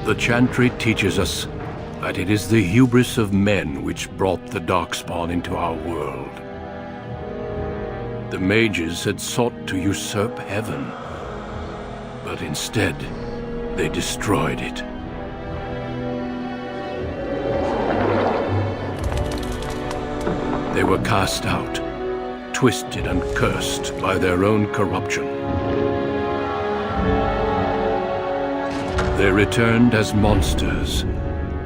The Chantry teaches us that it is the hubris of men which brought the Darkspawn into our world. The mages had sought to usurp heaven, but instead, they destroyed it. They were cast out, twisted and cursed by their own corruption. They returned as monsters,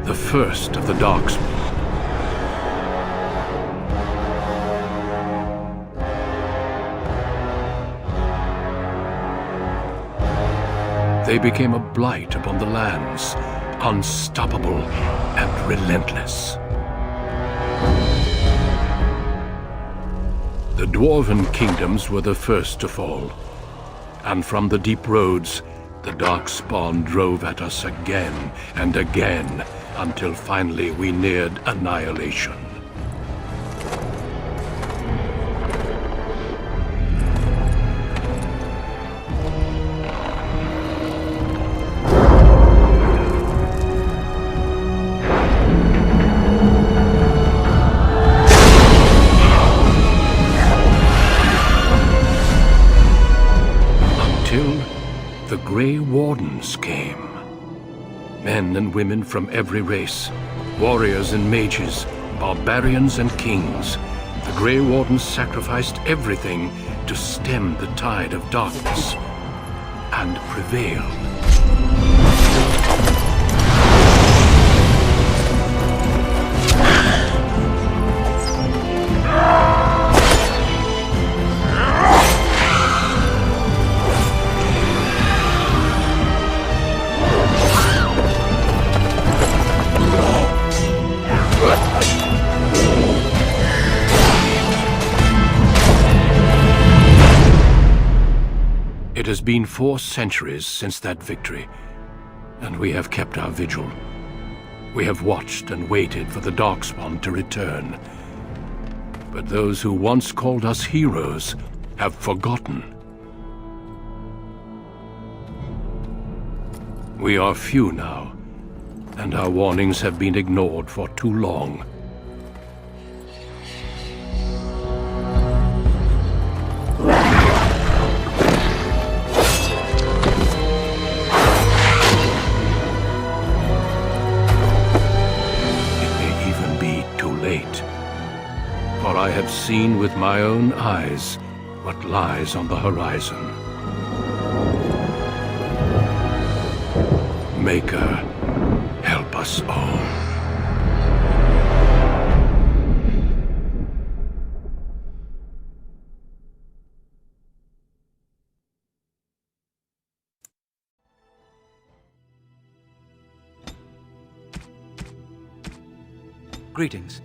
the first of the Darkspawn. They became a blight upon the lands, unstoppable and relentless. The Dwarven kingdoms were the first to fall, and from the deep roads, the Darkspawn drove at us again and again, until finally we neared annihilation. The Grey Wardens came. Men and women from every race, warriors and mages, barbarians and kings. The Grey Wardens sacrificed everything to stem the tide of darkness, and prevailed. It has been 4 centuries since that victory, and we have kept our vigil. We have watched and waited for the Darkspawn to return. But those who once called us heroes have forgotten. We are few now, and our warnings have been ignored for too long. For I have seen with my own eyes what lies on the horizon. Maker, help us all. Greetings.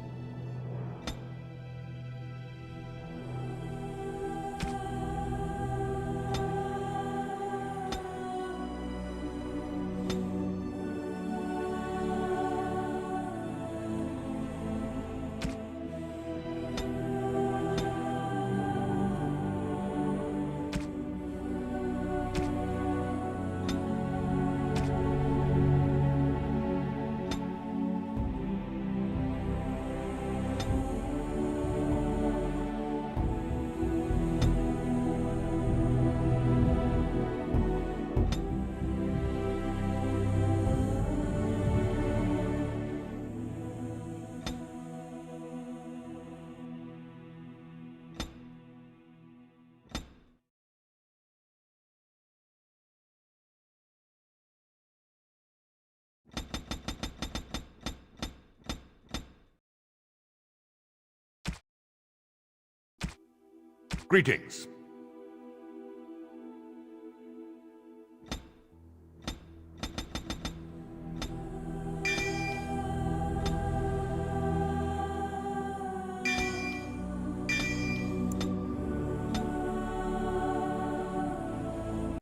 Greetings.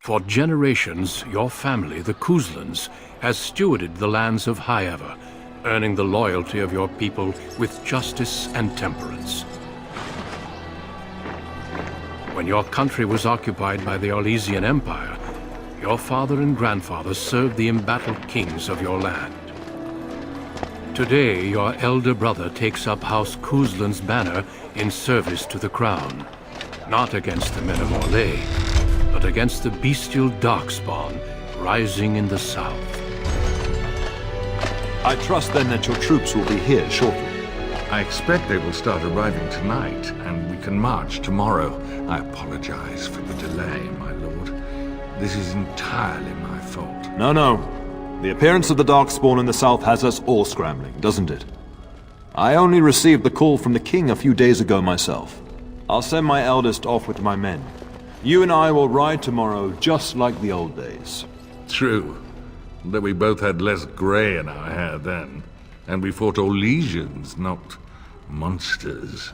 For generations, your family, the Kuzlans, has stewarded the lands of Highever, earning the loyalty of your people with justice and temperance. When your country was occupied by the Orlesian Empire, Your father and grandfather served the embattled kings of your land. Today, your elder brother takes up House Kuzlan's banner in service to the crown. Not against the men of Orlais, but against the bestial darkspawn rising in the south. I trust then that your troops will be here shortly. I expect they will start arriving tonight, and we can march tomorrow. I apologize for the delay, my lord. This is entirely my fault. No. The appearance of the Darkspawn in the south has us all scrambling, doesn't it? I only received the call from the king a few days ago myself. I'll send my eldest off with my men. You and I will ride tomorrow just like the old days. True. Though we both had less grey in our hair then. And we fought all legions, not monsters.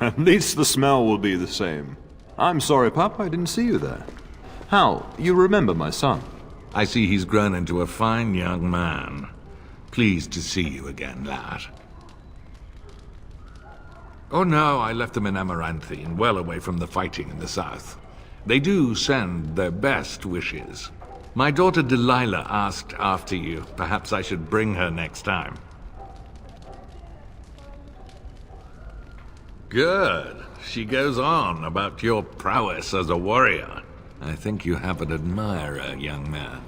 At least the smell will be the same. I'm sorry, Pup, I didn't see you there. Hal, you remember my son? I see he's grown into a fine young man. Pleased to see you again, lad. Oh no, I left them in Amaranthine, well away from the fighting in the south. They do send their best wishes. My daughter Delilah asked after you. Perhaps I should bring her next time. Good. She goes on about your prowess as a warrior. I think you have an admirer, young man.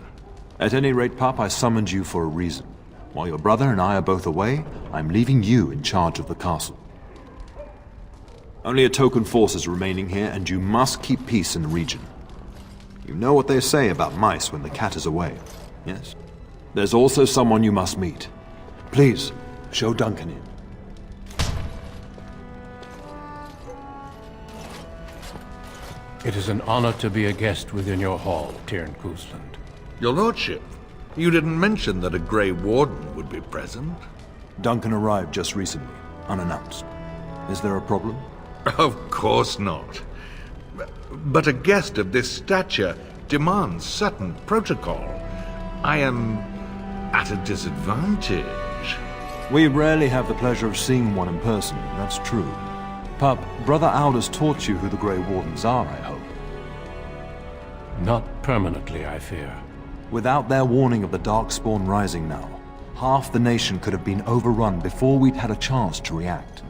At any rate, Pup, I summoned you for a reason. While your brother and I are both away, I'm leaving you in charge of the castle. Only a token force is remaining here, and you must keep peace in the region. You know what they say about mice when the cat is away, yes? There's also someone you must meet. Please, show Duncan in. It is an honor to be a guest within your hall, Tyrn Kuzland. Your lordship, you didn't mention that a Grey Warden would be present. Duncan arrived just recently, unannounced. Is there a problem? Of course not. But a guest of this stature demands certain protocol. I am at a disadvantage. We rarely have the pleasure of seeing one in person, that's true. Pup, Brother Aldous taught you who the Grey Wardens are, I hope. Not permanently, I fear. Without their warning of the Darkspawn rising now, half the nation could have been overrun before we'd had a chance to react.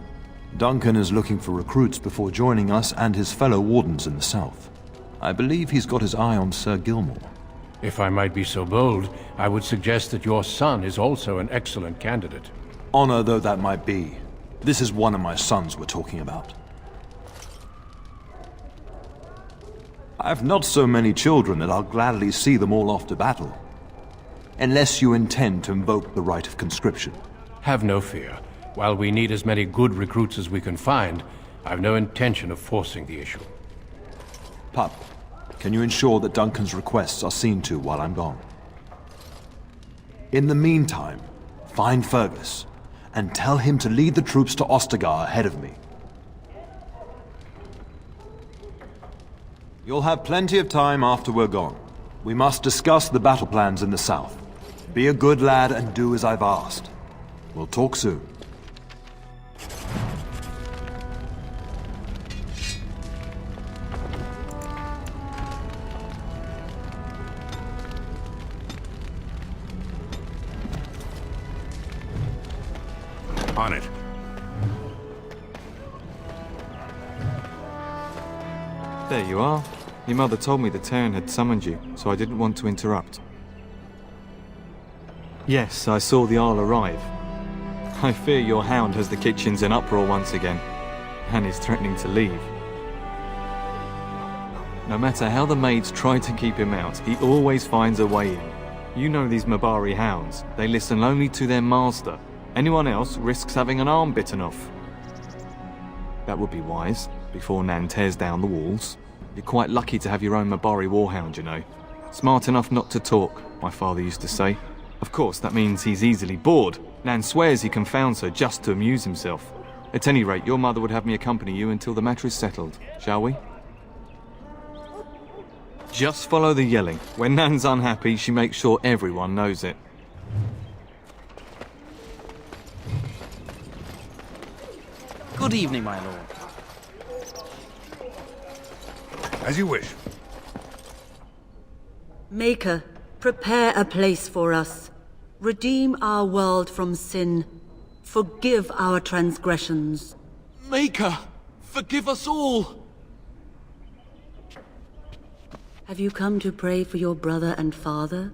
Duncan is looking for recruits before joining us and his fellow Wardens in the south. I believe he's got his eye on Sir Gilmore. If I might be so bold, I would suggest that your son is also an excellent candidate. Honor though that might be, this is one of my sons we're talking about. I have not so many children that I'll gladly see them all off to battle. Unless you intend to invoke the right of conscription. Have no fear. While we need as many good recruits as we can find, I've no intention of forcing the issue. Pup, can you ensure that Duncan's requests are seen to while I'm gone? In the meantime, find Fergus, and tell him to lead the troops to Ostagar ahead of me. You'll have plenty of time after we're gone. We must discuss the battle plans in the south. Be a good lad and do as I've asked. We'll talk soon. On it. There you are. Your mother told me the Terran had summoned you, so I didn't want to interrupt. Yes, I saw the Arl arrive. I fear your hound has the kitchens in uproar once again, and is threatening to leave. No matter how the maids try to keep him out, he always finds a way in. You know these Mabari hounds. They listen only to their master. Anyone else risks having an arm bitten off. That would be wise, before Nan tears down the walls. You're quite lucky to have your own Mabari warhound, you know. Smart enough not to talk, my father used to say. Of course, that means he's easily bored. Nan swears he confounds her just to amuse himself. At any rate, your mother would have me accompany you until the matter is settled, shall we? Just follow the yelling. When Nan's unhappy, she makes sure everyone knows it. Good evening, my lord. As you wish. Maker, prepare a place for us. Redeem our world from sin. Forgive our transgressions. Maker, forgive us all! Have you come to pray for your brother and father?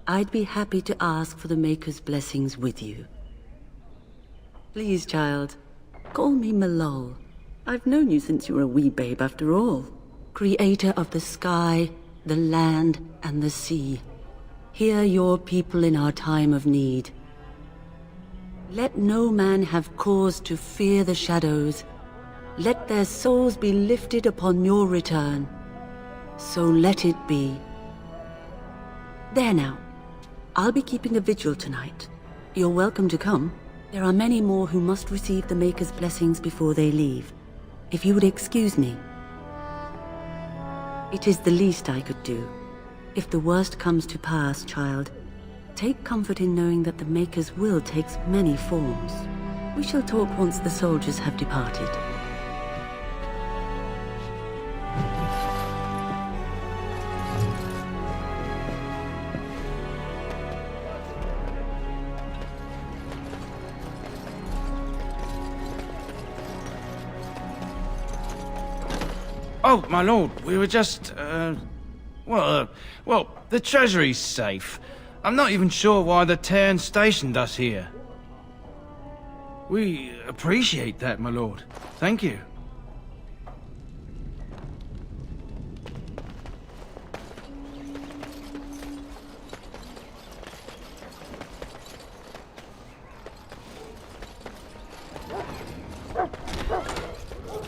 I'd be happy to ask for the Maker's blessings with you. Please, child, call me Malol. I've known you since you were a wee babe after all. Creator of the sky, the land, and the sea. Hear your people in our time of need. Let no man have cause to fear the shadows. Let their souls be lifted upon your return. So let it be. There now. I'll be keeping a vigil tonight. You're welcome to come. There are many more who must receive the Maker's blessings before they leave. If you would excuse me. It is the least I could do. If the worst comes to pass, child, take comfort in knowing that the Maker's will takes many forms. We shall talk once the soldiers have departed. Oh, my lord, we were just, well, the treasury's safe. I'm not even sure why the Terran stationed us here. We appreciate that, my lord. Thank you.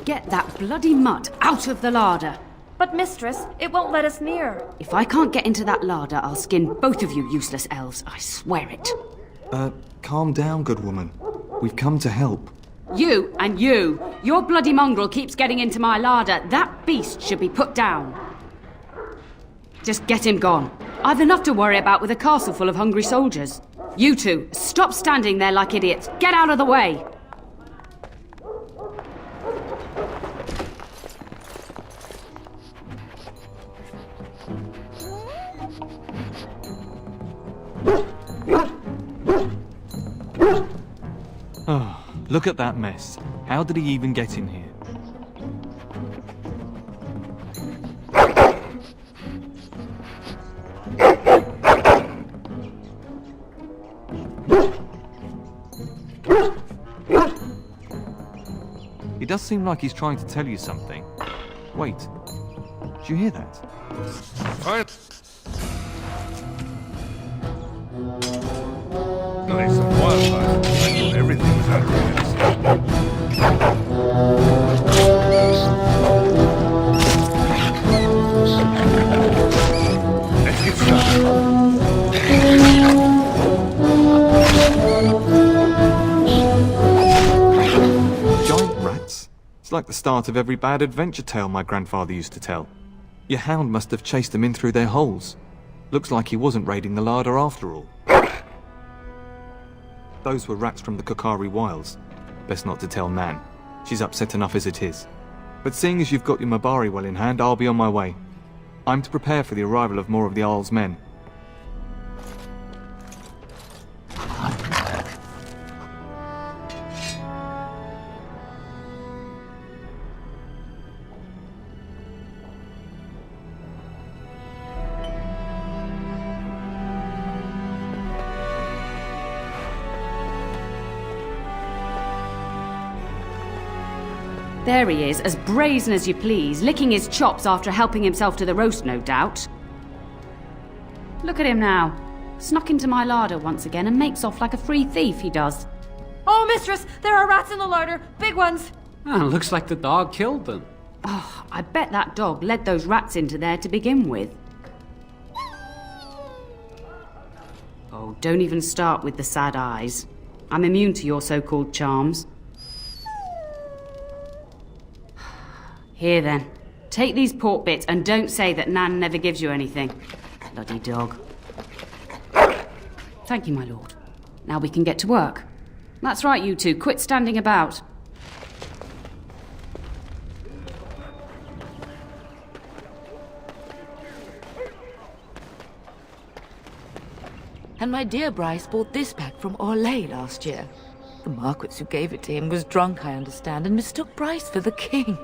Get that bloody mutt out of the larder. But mistress, it won't let us near. If I can't get into that larder, I'll skin both of you useless elves. I swear it. Calm down, good woman. We've come to help. You and you. Your bloody mongrel keeps getting into my larder. That beast should be put down. Just get him gone. I've enough to worry about with a castle full of hungry soldiers. You two, stop standing there like idiots. Get out of the way. Oh, look at that mess. How did he even get in here? He does seem like he's trying to tell you something. Wait, did you hear that? What? Nice and wildlife. I thought everything was out of Let's get started. Giant rats? It's like the start of every bad adventure tale my grandfather used to tell. Your hound must have chased them in through their holes. Looks like he wasn't raiding the larder after all. Those were rats from the Kokari Wilds. Best not to tell Nan. She's upset enough as it is. But seeing as you've got your Mabari well in hand, I'll be on my way. I'm to prepare for the arrival of more of the Isle's men. There he is, as brazen as you please, licking his chops after helping himself to the roast, no doubt. Look at him now. Snuck into my larder once again and makes off like a free thief, he does. Oh, mistress, there are rats in the larder. Big ones. Oh, looks like the dog killed them. Oh, I bet that dog led those rats into there to begin with. Oh, don't even start with the sad eyes. I'm immune to your so-called charms. Here then, take these pork bits and don't say that Nan never gives you anything. Bloody dog. Thank you, my lord. Now we can get to work. That's right, you two, quit standing about. And my dear Bryce bought this back from Orlais last year. The Marquis who gave it to him was drunk, I understand, and mistook Bryce for the king.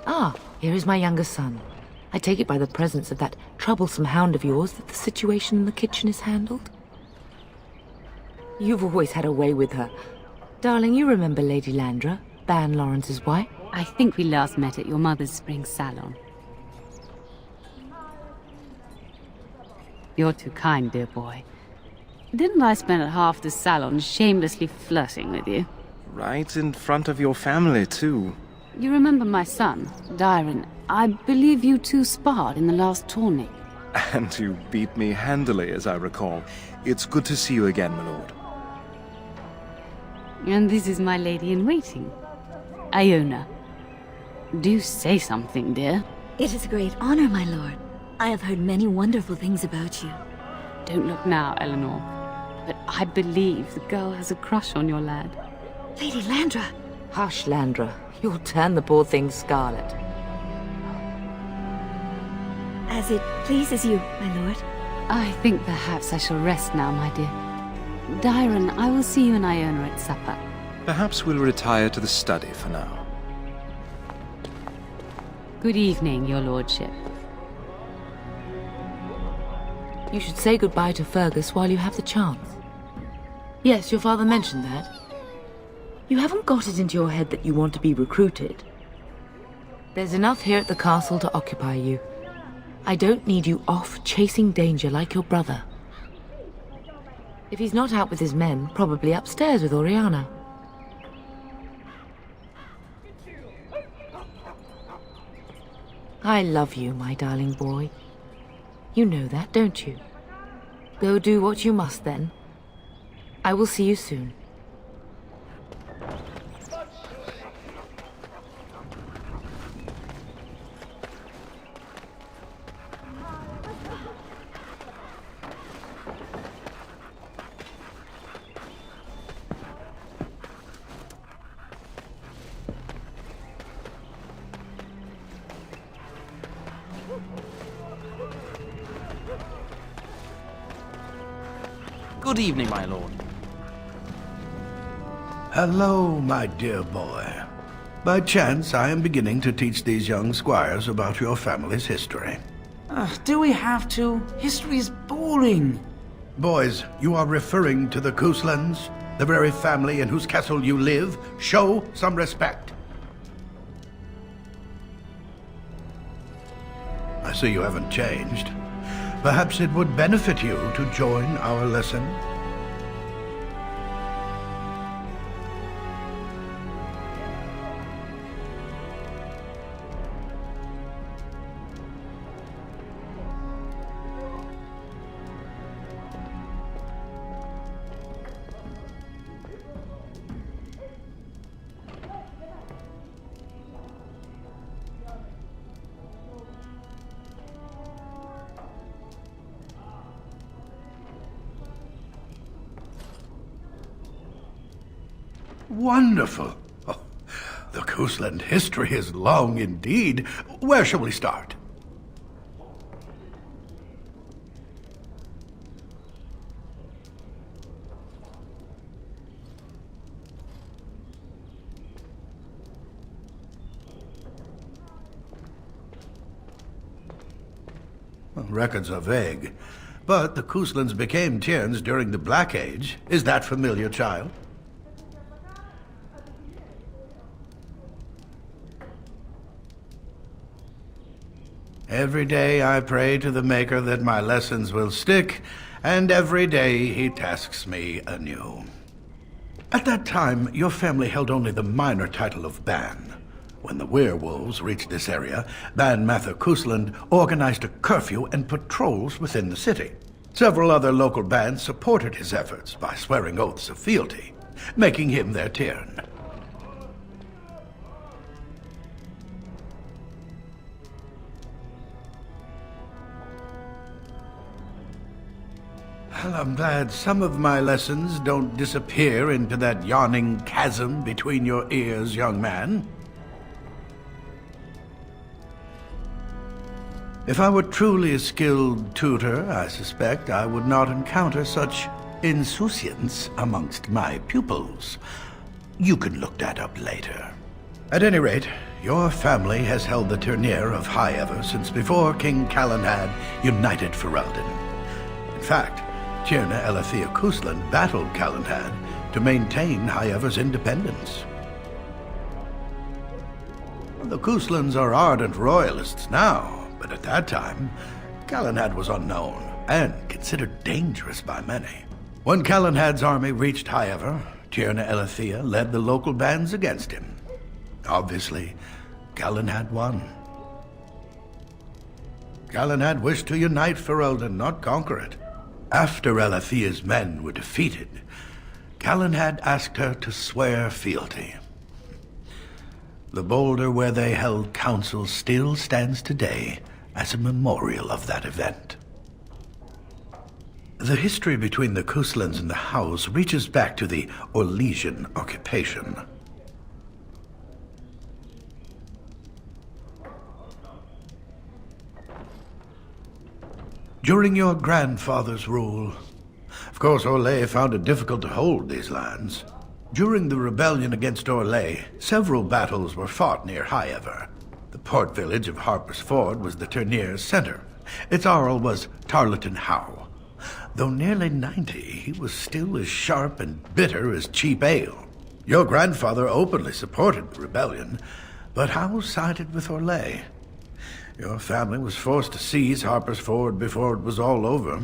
Ah, here is my younger son. I take it by the presence of that troublesome hound of yours that the situation in the kitchen is handled? You've always had a way with her. Darling, you remember Lady Landra, Ban Lawrence's wife? I think we last met at your mother's spring salon. You're too kind, dear boy. Didn't I spend half the salon shamelessly flirting with you? Right in front of your family, too. You remember my son, Dyron. I believe you two sparred in the last tourney. And you beat me handily, as I recall. It's good to see you again, my lord. And this is my lady-in-waiting, Iona. Do say something, dear. It is a great honor, my lord. I have heard many wonderful things about you. Don't look now, Eleanor. But I believe the girl has a crush on your lad. Lady Landra! Hush, Landra. You'll turn the poor thing scarlet. As it pleases you, my lord. I think perhaps I shall rest now, my dear. Dyron, I will see you and Iona at supper. Perhaps we'll retire to the study for now. Good evening, your lordship. You should say goodbye to Fergus while you have the chance. Yes, your father mentioned that. You haven't got it into your head that you want to be recruited. There's enough here at the castle to occupy you. I don't need you off chasing danger like your brother. If he's not out with his men, probably upstairs with Oriana. I love you, my darling boy. You know that, don't you? Go do what you must, then. I will see you soon. Good evening, my lord. Hello, my dear boy. By chance, I am beginning to teach these young squires about your family's history. Do we have to? History is boring. Boys, you are referring to the Couslands, the very family in whose castle you live. Show some respect. I see you haven't changed. Perhaps it would benefit you to join our lesson. Wonderful. Oh, the Cousland history is long indeed. Where shall we start? Well, records are vague, but the Couslands became Tierns during the Black Age. Is that familiar, child? Every day I pray to the Maker that my lessons will stick, and every day he tasks me anew. At that time, your family held only the minor title of Ban. When the werewolves reached this area, Ban Mather Cousland organized a curfew and patrols within the city. Several other local bands supported his efforts by swearing oaths of fealty, making him their Tiern. Well, I'm glad some of my lessons don't disappear into that yawning chasm between your ears, young man. If I were truly a skilled tutor, I suspect I would not encounter such insouciance amongst my pupils. You can look that up later. At any rate, your family has held the Tourneur of High Ever since before King Calenhad united Ferelden. In fact, Tierna Elethea Kuslan battled Calenhad to maintain High Ever's independence. The Kuslans are ardent royalists now, but at that time, Calenhad was unknown and considered dangerous by many. When Calenhad's army reached High Ever, Tierna Elethea led the local bands against him. Obviously, Calenhad won. Calenhad wished to unite Ferelden, not conquer it. After Elethea's men were defeated, Calenhad asked her to swear fealty. The boulder where they held council still stands today as a memorial of that event. The history between the Kuslans and the House reaches back to the Orlesian occupation. During your grandfather's rule, of course, Orlais found it difficult to hold these lands. During the rebellion against Orlais, several battles were fought near High Ever. The port village of Harper's Ford was the Tourneur's center. Its Arl was Tarleton Howe. Though nearly 90, he was still as sharp and bitter as cheap ale. Your grandfather openly supported the rebellion, but Howe sided with Orlais. Your family was forced to seize Harper's Ford before it was all over.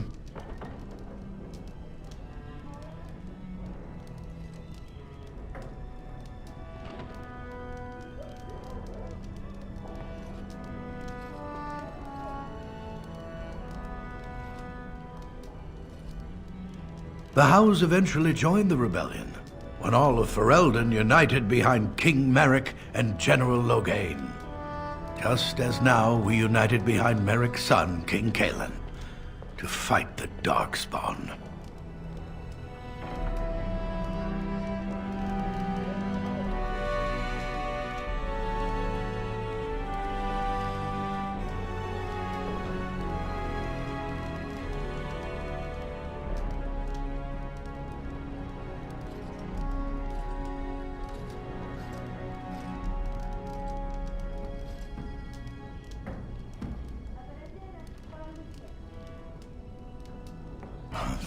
The Howes eventually joined the rebellion, when all of Ferelden united behind King Merrick and General Logain. Just as now we united behind Merrick's son, King Cailan, to fight the Darkspawn.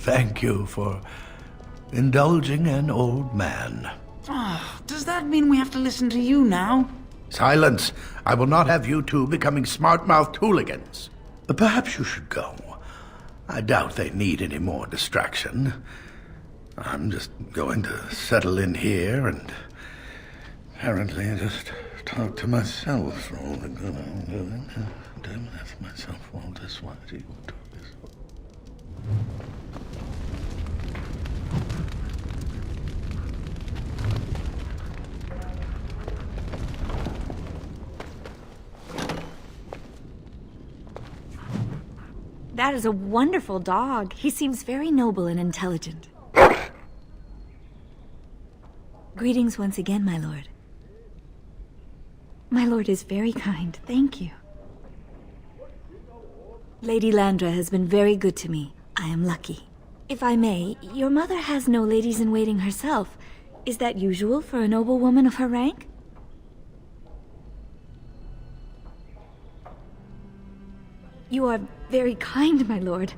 Thank you for indulging an old man. Does that mean we have to listen to you now? Silence! I will not have you two becoming smart-mouthed hooligans. Perhaps you should go. I doubt they need any more distraction. I'm just going to settle in here and apparently just talk to myself for all the good I'm doing. That's myself all this while you do this. That is a wonderful dog. He seems very noble and intelligent. Greetings once again, my lord. My lord is very kind, thank you. Lady Landra has been very good to me. I am lucky. If I may, your mother has no ladies-in-waiting herself. Is that usual for a noblewoman of her rank? You are very kind, my lord.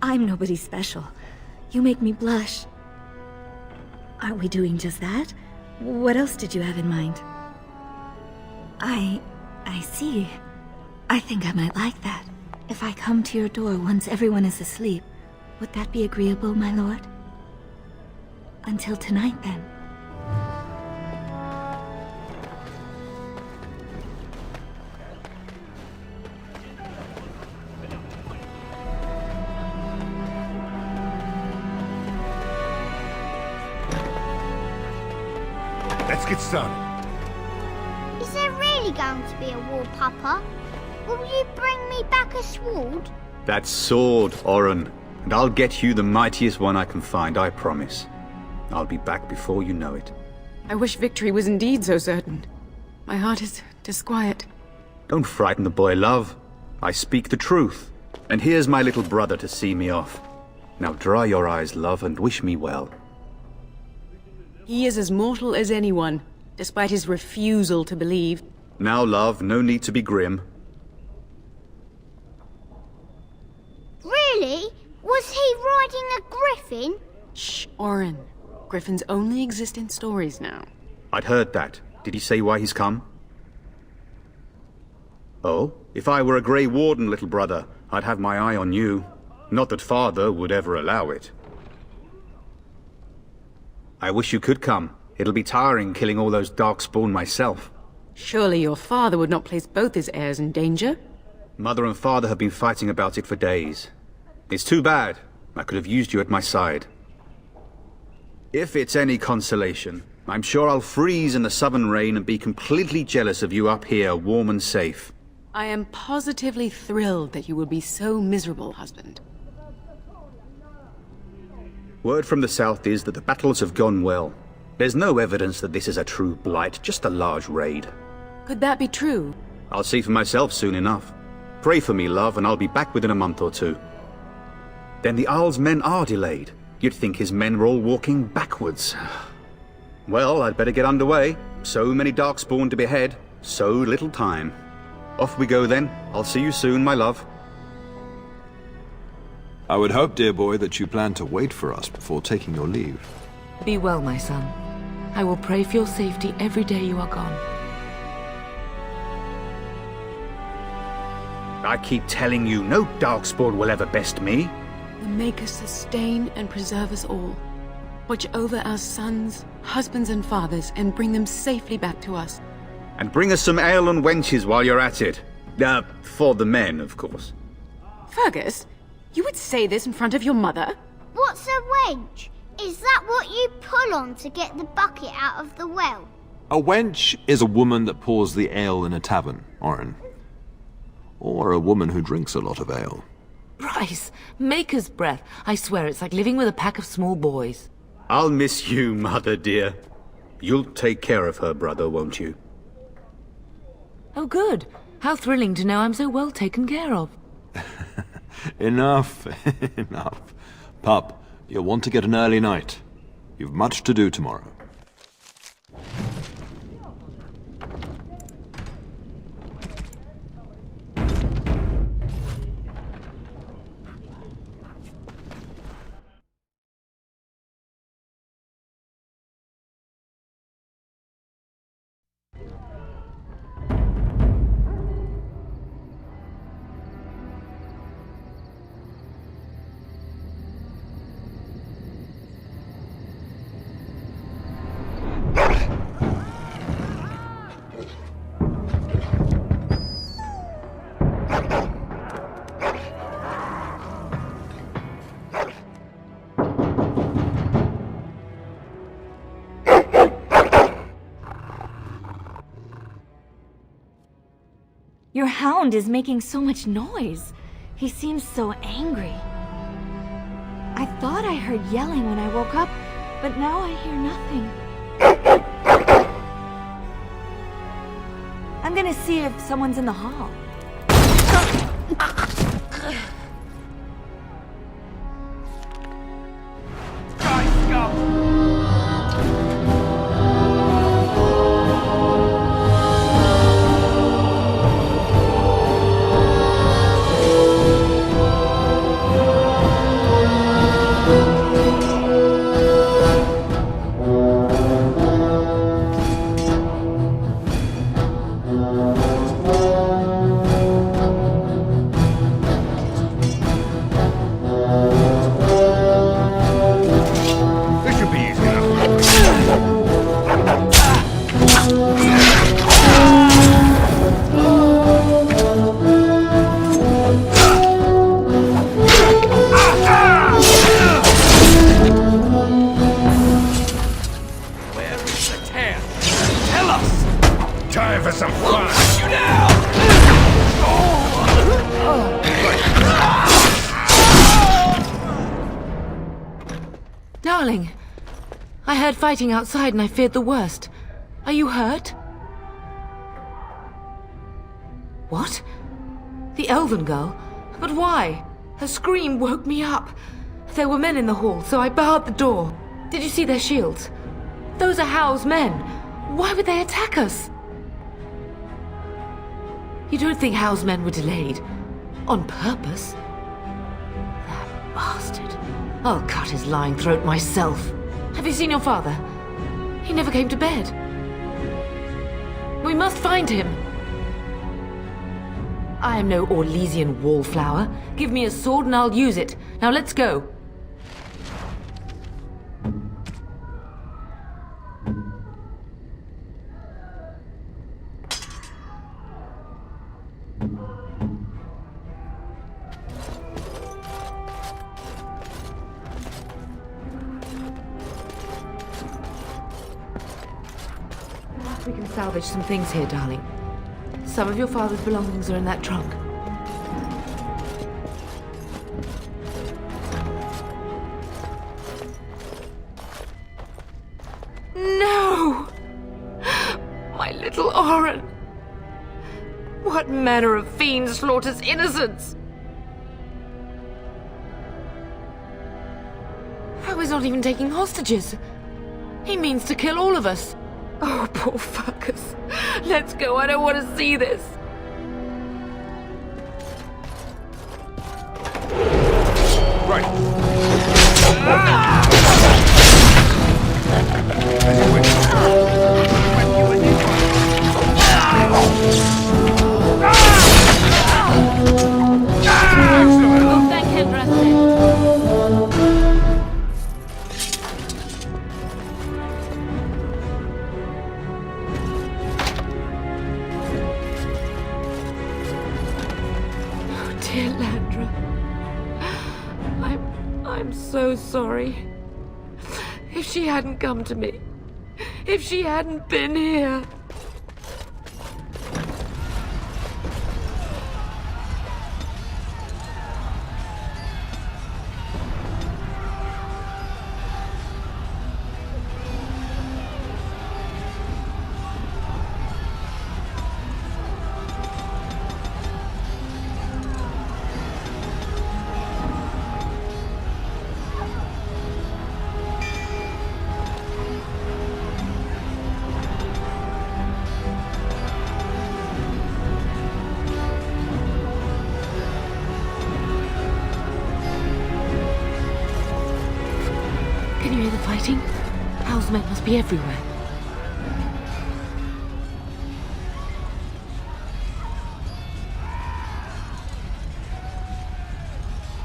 I'm nobody special. You make me blush. Aren't we doing just that? What else did you have in mind? I see. I think I might like that. If I come to your door once everyone is asleep, would that be agreeable, my lord? Until tonight, then. Let's get started. Is there really going to be a war, Papa? Will you bring me back a sword? That sword, Oren. And I'll get you the mightiest one I can find, I promise. I'll be back before you know it. I wish victory was indeed so certain. My heart is disquiet. Don't frighten the boy, love. I speak the truth. And here's my little brother to see me off. Now dry your eyes, love, and wish me well. He is as mortal as anyone, despite his refusal to believe. Now, love, no need to be grim. Really? Was he riding a griffin? Shh, Oren. Griffins only exist in stories now. I'd heard that. Did he say why he's come? Oh, if I were a Grey Warden, little brother, I'd have my eye on you. Not that Father would ever allow it. I wish you could come. It'll be tiring killing all those Darkspawn myself. Surely your father would not place both his heirs in danger? Mother and Father have been fighting about it for days. It's too bad. I could have used you at my side. If it's any consolation, I'm sure I'll freeze in the southern rain and be completely jealous of you up here, warm and safe. I am positively thrilled that you will be so miserable, husband. Word from the south is that the battles have gone well. There's no evidence that this is a true blight, just a large raid. Could that be true? I'll see for myself soon enough. Pray for me, love, and I'll be back within a month or two. Then the Jarl's men are delayed. You'd think his men were all walking backwards. Well, I'd better get underway. So many Darkspawn to behead, so little time. Off we go then. I'll see you soon, my love. I would hope, dear boy, that you plan to wait for us before taking your leave. Be well, my son. I will pray for your safety every day you are gone. I keep telling you, no Darkspawn will ever best me. The Maker sustain and preserve us all. Watch over our sons, husbands and fathers, and bring them safely back to us. And bring us some ale and wenches while you're at it. For the men, of course. Fergus, you would say this in front of your mother? What's a wench? Is that what you pull on to get the bucket out of the well? A wench is a woman that pours the ale in a tavern, Oren. Or a woman who drinks a lot of ale. Bryce, Maker's breath. I swear it's like living with a pack of small boys. I'll miss you, mother dear. You'll take care of her, brother, won't you? Oh, good. How thrilling to know I'm so well taken care of. Enough, enough. Pup, you'll want to get an early night. You've much to do tomorrow. Your hound is making so much noise. He seems so angry. I thought I heard yelling when I woke up, but now I hear nothing. I'm gonna see if someone's in the hall. Darling, I heard fighting outside and I feared the worst. Are you hurt? What? The Elven girl? But why? Her scream woke me up. There were men in the hall, so I barred the door. Did you see their shields? Those are Howe's men. Why would they attack us? You don't think Howe's men were delayed? On purpose? That bastard. I'll cut his lying throat myself. Have you seen your father? He never came to bed. We must find him. I am no Orlesian wallflower. Give me a sword and I'll use it. Now let's go. We can salvage some things here, darling. Some of your father's belongings are in that trunk. No! My little Oren! What manner of fiend slaughters innocents? How is not even taking hostages? He means to kill all of us. Oh, poor Fergus. Let's go, I don't want to see this. Right. Oh, thank him, Dear Landra, I'm so sorry. If she hadn't come to me, if she hadn't been here. Can you hear the fighting? Howe's men must be everywhere.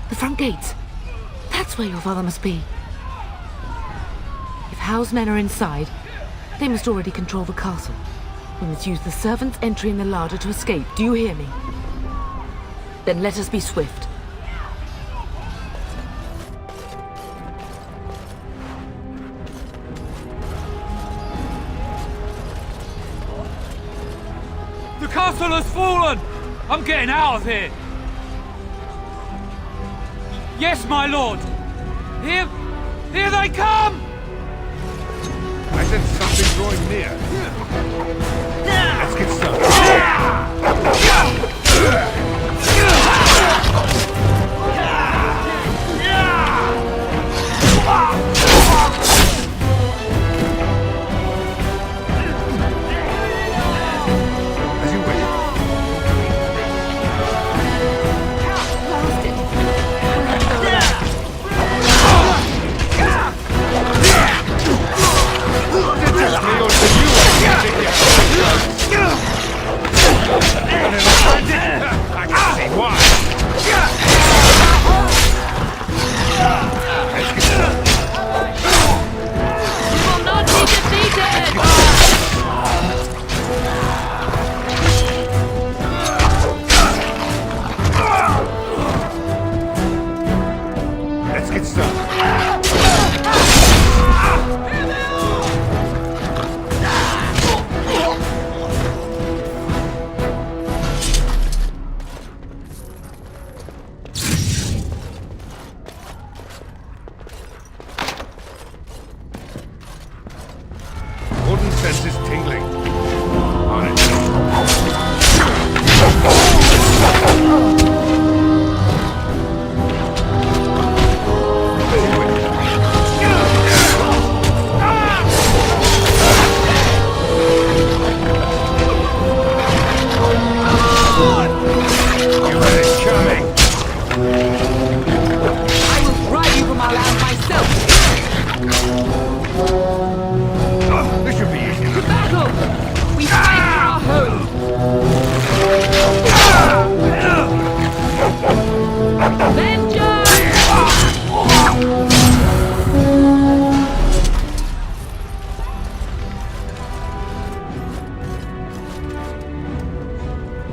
The front gates. That's where your father must be. If Howe's men are inside, they must already control the castle. We must use the servants' entry in the larder to escape. Do you hear me? Then let us be swift. The castle has fallen! I'm getting out of here! Yes, my lord! Here they come! I sense something drawing near. Let's get started. As you wish. Just me or do you want to take it?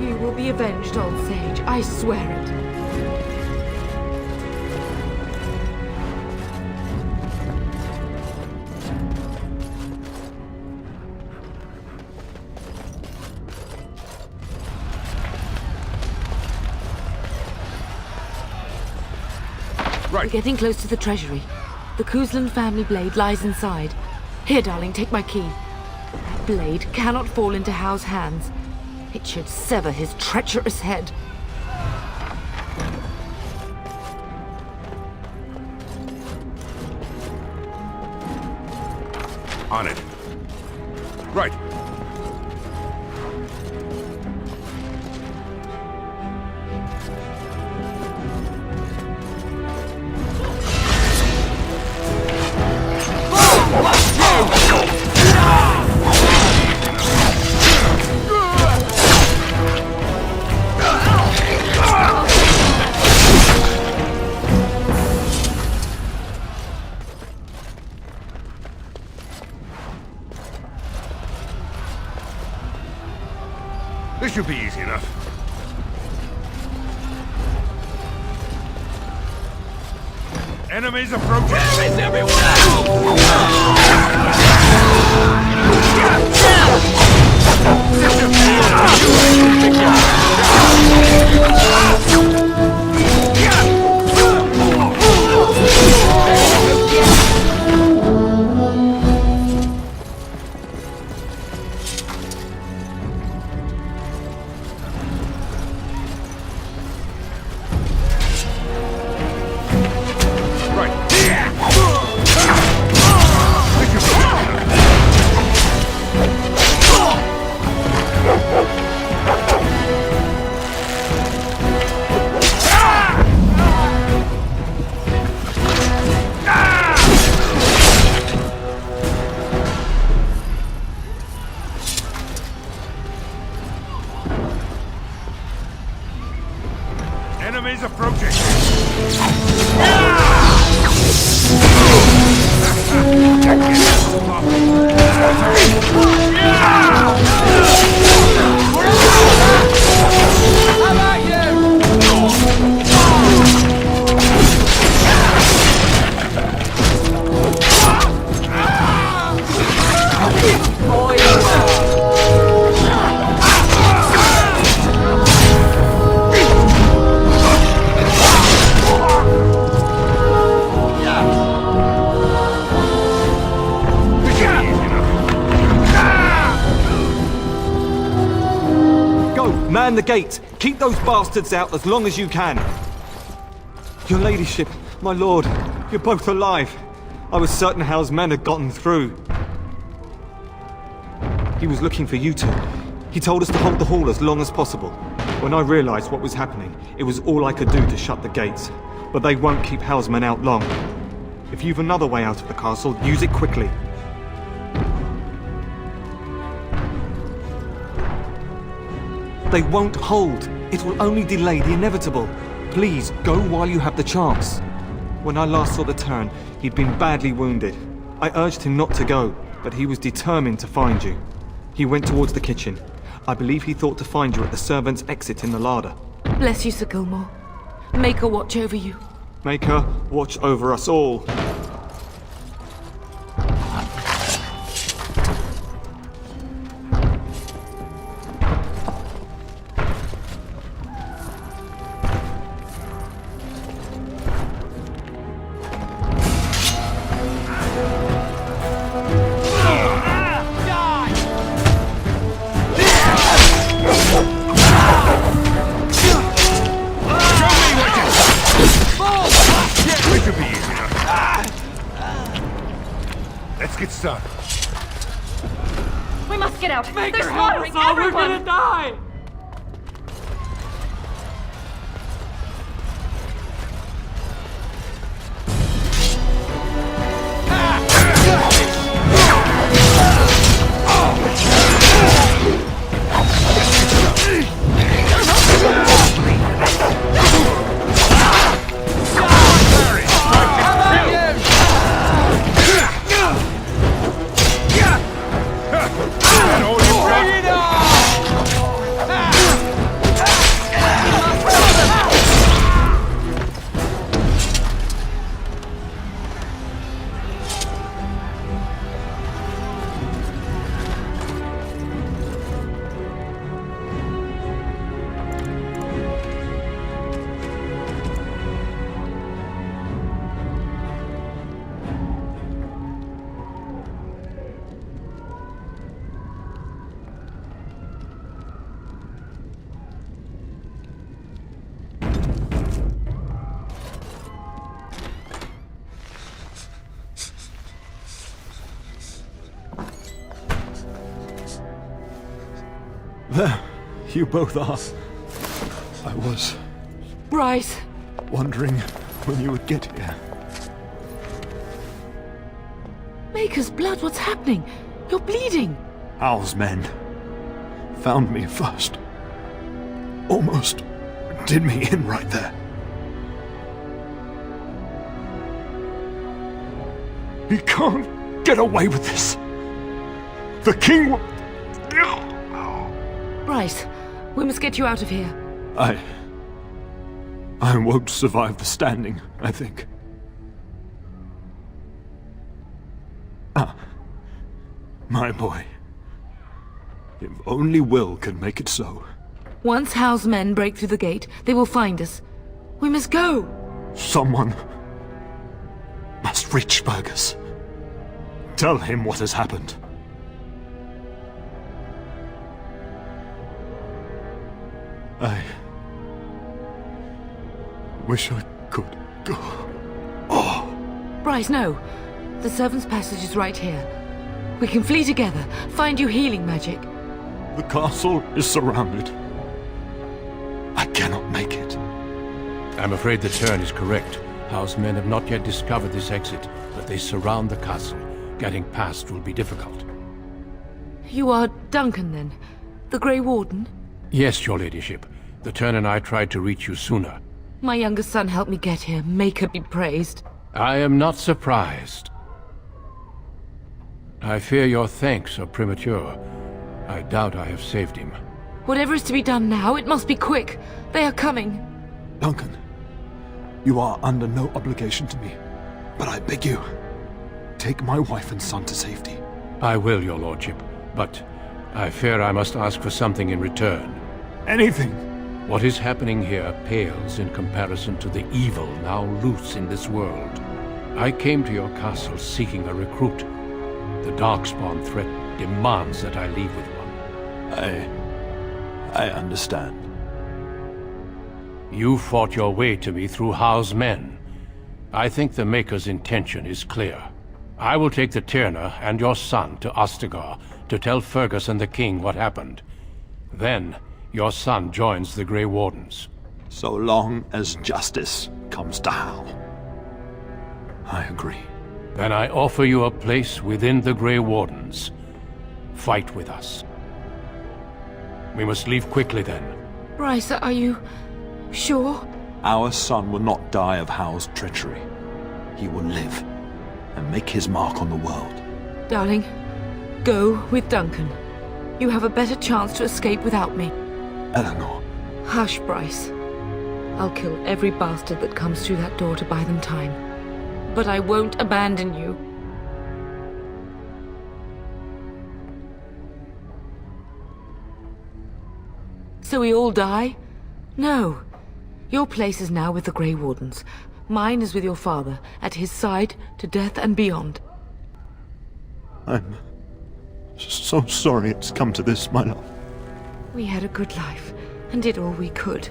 You will be avenged, old sage. I swear it. Right. We're getting close to the treasury. The Kuzlan family blade lies inside. Here, darling, take my key. That blade cannot fall into Hao's hands. It should sever his treacherous head. On it. Right. This should be easy enough. Enemies approaching! Enemies everywhere! Enemies approaching! Man the gate! Keep those bastards out as long as you can! Your ladyship, my lord, you're both alive. I was certain Hao's men had gotten through. He was looking for you two. He told us to hold the hall as long as possible. When I realized what was happening, it was all I could do to shut the gates. But they won't keep Hao's men out long. If you've another way out of the castle, use it quickly. They won't hold. It will only delay the inevitable. Please, go while you have the chance. When I last saw the Terran, he'd been badly wounded. I urged him not to go, but he was determined to find you. He went towards the kitchen. I believe he thought to find you at the servants' exit in the larder. Bless you, Sir Gilmore. Make her watch over you. Make her watch over us all. We must get out. Make They're her help slaughtering us all. everyone. We're gonna die. There, you both are. I was Bryce! wondering when you would get here. Maker's blood, what's happening? You're bleeding! Al's men found me first. Almost did me in right there. He can't get away with this. The king will... Bryce, we must get you out of here. I won't survive the standing, I think. My boy. If only Will could make it so. Once Hal's men break through the gate, they will find us. We must go! Someone must reach Fergus. Tell him what has happened. I wish I could go. Bryce, no. The servants' passage is right here. We can flee together, find you healing magic. The castle is surrounded. I cannot make it. I'm afraid the turn is correct. House men have not yet discovered this exit, but they surround the castle. Getting past will be difficult. You are Duncan, then? The Grey Warden? Yes, your ladyship. The turn and I tried to reach you sooner. My youngest son helped me get here. Maker be praised. I am not surprised. I fear your thanks are premature. I doubt I have saved him. Whatever is to be done now, it must be quick. They are coming. Duncan, you are under no obligation to me, but I beg you, take my wife and son to safety. I will, your lordship, but I fear I must ask for something in return. Anything! What is happening here pales in comparison to the evil now loose in this world. I came to your castle seeking a recruit. The Darkspawn threat demands that I leave with one. I understand. You fought your way to me through Howe's men. I think the Maker's intention is clear. I will take the Tyrna and your son to Ostagar to tell Fergus and the king what happened. Then, your son joins the Grey Wardens. So long as justice comes to Hal. I agree. Then I offer you a place within the Grey Wardens. Fight with us. We must leave quickly then. Bryce, are you sure? Our son will not die of Hal's treachery. He will live and make his mark on the world. Darling, go with Duncan. You have a better chance to escape without me. Eleanor. Hush, Bryce. I'll kill every bastard that comes through that door to buy them time. But I won't abandon you. So we all die? No. Your place is now with the Grey Wardens. Mine is with your father, at his side, to death and beyond. I'm so sorry it's come to this, my love. We had a good life, and did all we could.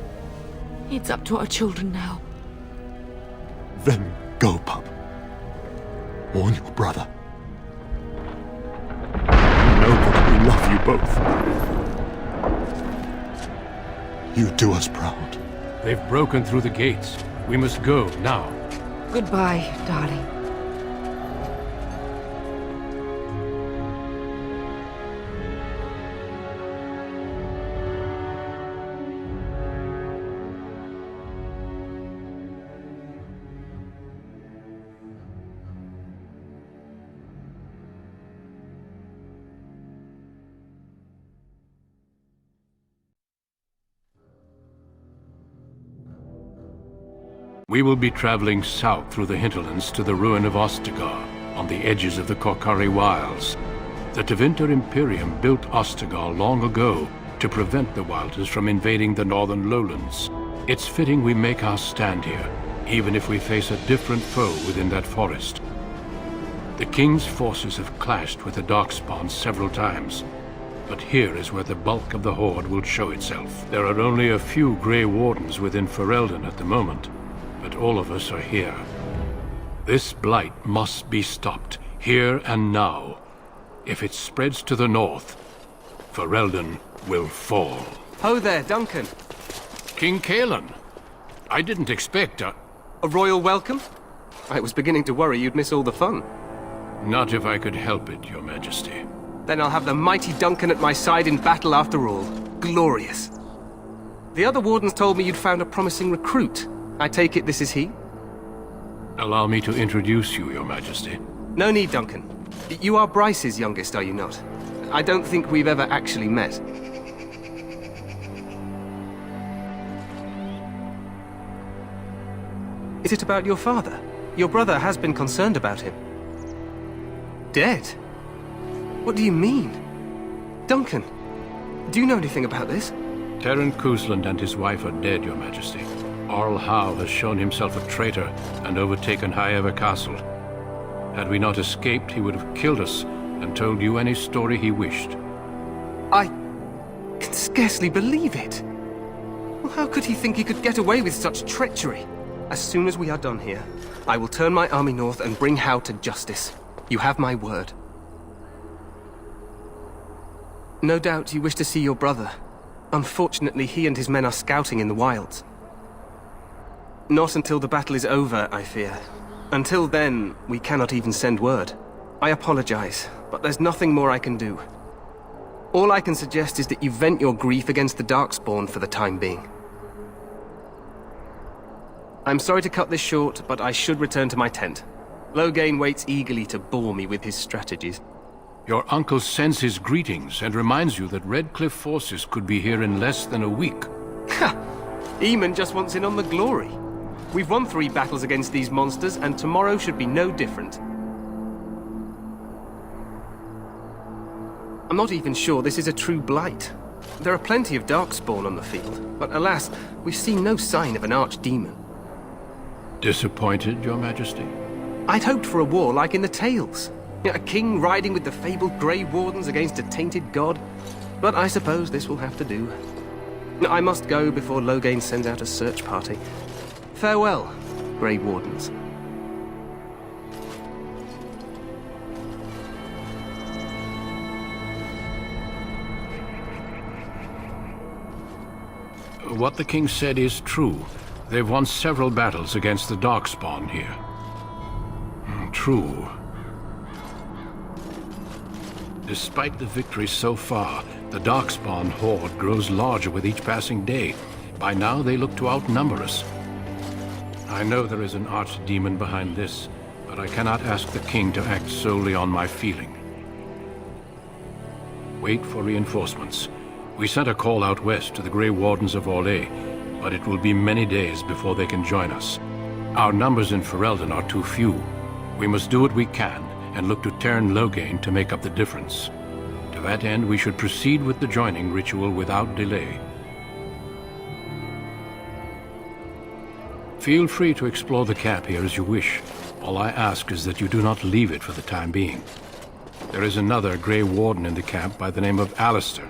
It's up to our children now. Then go, pup. Warn your brother. Know that we love you both. You do us proud. They've broken through the gates. We must go now. Goodbye, darling. We will be traveling south through the hinterlands to the ruin of Ostagar, on the edges of the Korkari Wilds. The Tevinter Imperium built Ostagar long ago to prevent the Wilders from invading the northern lowlands. It's fitting we make our stand here, even if we face a different foe within that forest. The King's forces have clashed with the Darkspawn several times, but here is where the bulk of the Horde will show itself. There are only a few Grey Wardens within Ferelden at the moment, but all of us are here. This blight must be stopped, here and now. If it spreads to the north, Ferelden will fall. Ho there, Duncan. King Kaelan. I didn't expect a royal welcome? I was beginning to worry you'd miss all the fun. Not if I could help it, Your Majesty. Then I'll have the mighty Duncan at my side in battle after all. Glorious. The other wardens told me you'd found a promising recruit. I take it this is he? Allow me to introduce you, Your Majesty. No need, Duncan. You are Bryce's youngest, are you not? I don't think we've ever actually met. Is it about your father? Your brother has been concerned about him. Dead? What do you mean? Duncan, do you know anything about this? Terran Cousland and his wife are dead, Your Majesty. Arl Howe has shown himself a traitor and overtaken High Ever Castle. Had we not escaped, he would have killed us and told you any story he wished. I can scarcely believe it. Well, how could he think he could get away with such treachery? As soon as we are done here, I will turn my army north and bring Howe to justice. You have my word. No doubt you wish to see your brother. Unfortunately, he and his men are scouting in the wilds. Not until the battle is over, I fear. Until then, we cannot even send word. I apologize, but there's nothing more I can do. All I can suggest is that you vent your grief against the Darkspawn for the time being. I'm sorry to cut this short, but I should return to my tent. Loghain waits eagerly to bore me with his strategies. Your uncle sends his greetings and reminds you that Redcliffe forces could be here in less than a week. Ha! Eamon just wants in on the glory. We've won 3 battles against these monsters, and tomorrow should be no different. I'm not even sure this is a true blight. There are plenty of Darkspawn on the field, but alas, we've seen no sign of an archdemon. Disappointed, Your Majesty? I'd hoped for a war like in the tales. A king riding with the fabled Grey Wardens against a tainted god. But I suppose this will have to do. I must go before Loghain sends out a search party. Farewell, Grey Wardens. What the king said is true. They've won several battles against the Darkspawn here. True. Despite the victory so far, the Darkspawn horde grows larger with each passing day. By now, they look to outnumber us. I know there is an archdemon behind this, but I cannot ask the king to act solely on my feeling. Wait for reinforcements. We sent a call out west to the Grey Wardens of Orlais, but it will be many days before they can join us. Our numbers in Ferelden are too few. We must do what we can and look to Terran Loghain to make up the difference. To that end, we should proceed with the joining ritual without delay. Feel free to explore the camp here as you wish. All I ask is that you do not leave it for the time being. There is another Grey Warden in the camp by the name of Alistair.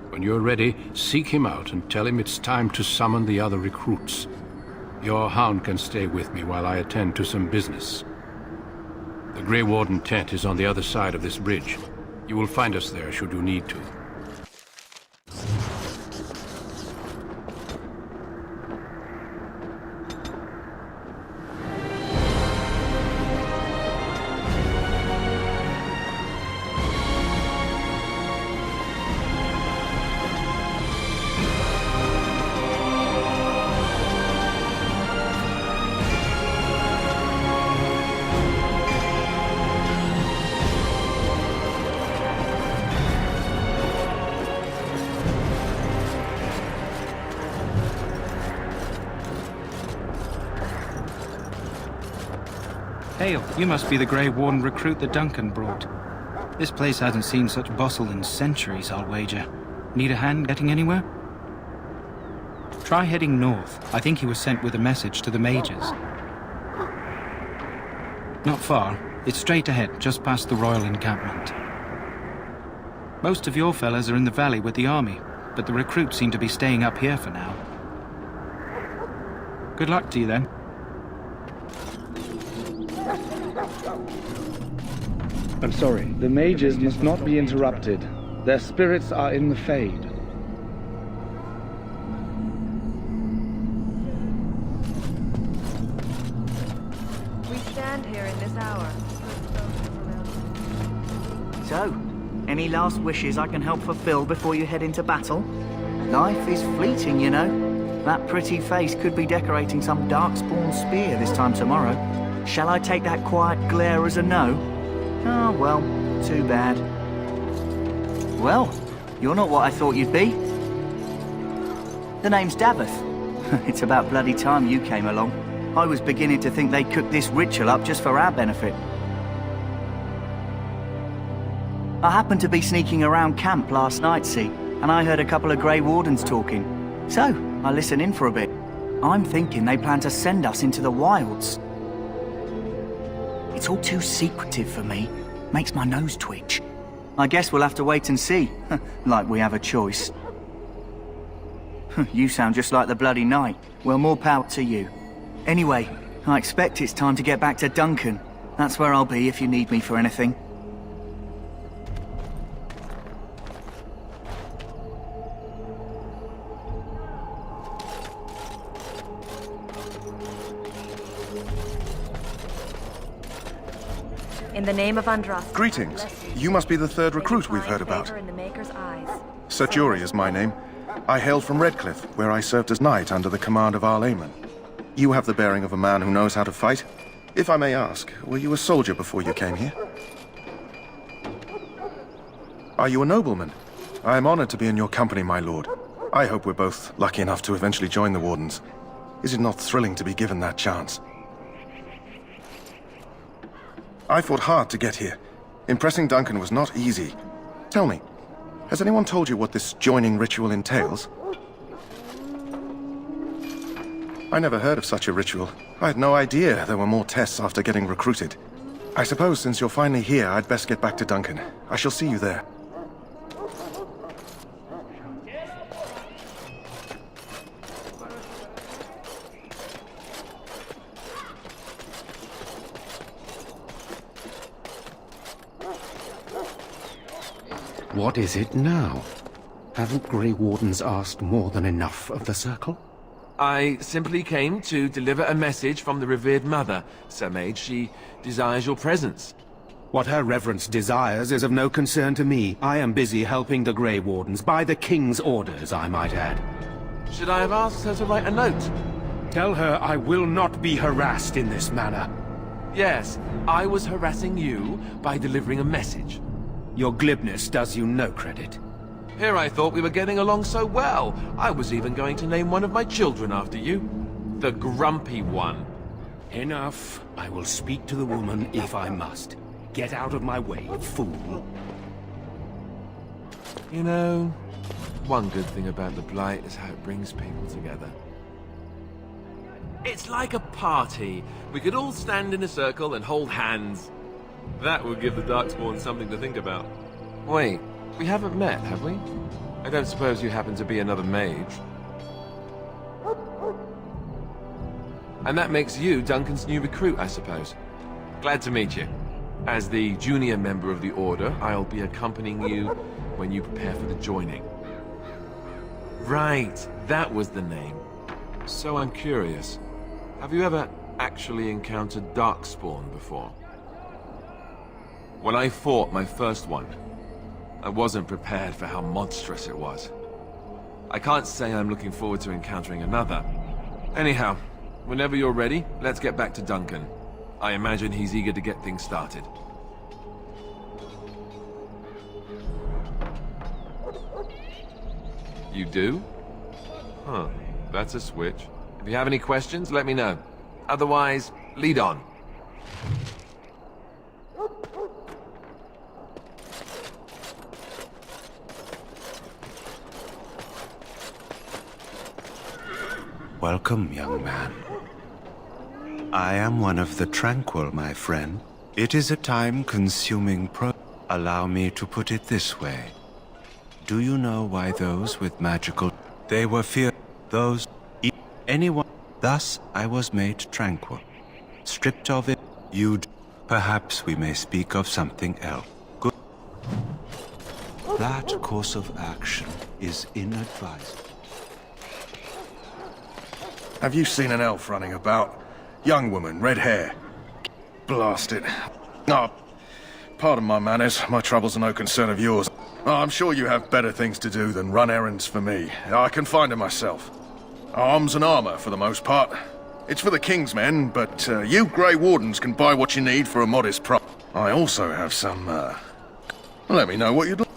When you're ready, seek him out and tell him it's time to summon the other recruits. Your hound can stay with me while I attend to some business. The Grey Warden tent is on the other side of this bridge. You will find us there should you need to. Hail, you must be the Grey Warden recruit that Duncan brought. This place hasn't seen such bustle in centuries, I'll wager. Need a hand getting anywhere? Try heading north. I think he was sent with a message to the mages. Not far. It's straight ahead, just past the royal encampment. Most of your fellas are in the valley with the army, but the recruits seem to be staying up here for now. Good luck to you then. I'm sorry, the mages must not be interrupted. Their spirits are in the Fade. stand here in this hour. So, any last wishes I can help fulfill before you head into battle? Life is fleeting, you know. That pretty face could be decorating some darkspawn spear this time tomorrow. Shall I take that quiet glare as a no? Oh, well, too bad. Well, you're not what I thought you'd be. The name's Davith. It's about bloody time you came along. I was beginning to think they cooked this ritual up just for our benefit. I happened to be sneaking around camp last night, see, and I heard a couple of Grey Wardens talking. So, I listened in for a bit. I'm thinking they plan to send us into the wilds. It's all too secretive for me. Makes my nose twitch. I guess we'll have to wait and see, like we have a choice. You sound just like the bloody knight. Well, more power to you. Anyway, I expect it's time to get back to Duncan. That's where I'll be if you need me for anything. In the name of Andros. Greetings. You must be the third recruit we've heard about. In the Maker's eyes. Sir Jury is my name. I hail from Redcliffe, where I served as knight under the command of Arl Eamon. You have the bearing of a man who knows how to fight. If I may ask, were you a soldier before you came here? Are you a nobleman? I am honored to be in your company, my lord. I hope we're both lucky enough to eventually join the Wardens. Is it not thrilling to be given that chance? I fought hard to get here. Impressing Duncan was not easy. Tell me, has anyone told you what this joining ritual entails? I never heard of such a ritual. I had no idea there were more tests after getting recruited. I suppose since you're finally here, I'd best get back to Duncan. I shall see you there. What is it now? Haven't Grey Wardens asked more than enough of the Circle? I simply came to deliver a message from the revered mother, Sir Mage. She desires your presence. What her reverence desires is of no concern to me. I am busy helping the Grey Wardens, by the King's orders, I might add. Should I have asked her to write a note? Tell her I will not be harassed in this manner. Yes, I was harassing you by delivering a message. Your glibness does you no credit. Here I thought we were getting along so well. I was even going to name one of my children after you. The Grumpy One. Enough. I will speak to the woman if I must. Get out of my way, fool. You know, one good thing about the Blight is how it brings people together. It's like a party. We could all stand in a circle and hold hands. That would give the Darkspawn something to think about. Wait, we haven't met, have we? I don't suppose you happen to be another mage. And that makes you Duncan's new recruit, I suppose. Glad to meet you. As the junior member of the Order, I'll be accompanying you when you prepare for the joining. Right, that was the name. So I'm curious. Have you ever actually encountered Darkspawn before? When I fought my first one, I wasn't prepared for how monstrous it was. I can't say I'm looking forward to encountering another. Anyhow, whenever you're ready, let's get back to Duncan. I imagine he's eager to get things started. You do? Huh, that's a switch. If you have any questions, let me know. Otherwise, lead on. Welcome, young man. I am one of the Tranquil, my friend. It is a time-consuming Allow me to put it this way. Do you know why those with magical... They were those... Anyone... Thus, I was made tranquil. Stripped of it, Perhaps we may speak of something else. Good. That course of action is inadvisable. Have you seen an elf running about? Young woman, red hair. Blast it. Oh, pardon my manners. My troubles are no concern of yours. Oh, I'm sure you have better things to do than run errands for me. I can find them myself. Arms and armor, for the most part. It's for the King's men, but you Grey Wardens can buy what you need for a modest price. I also have some, let me know what you'd like.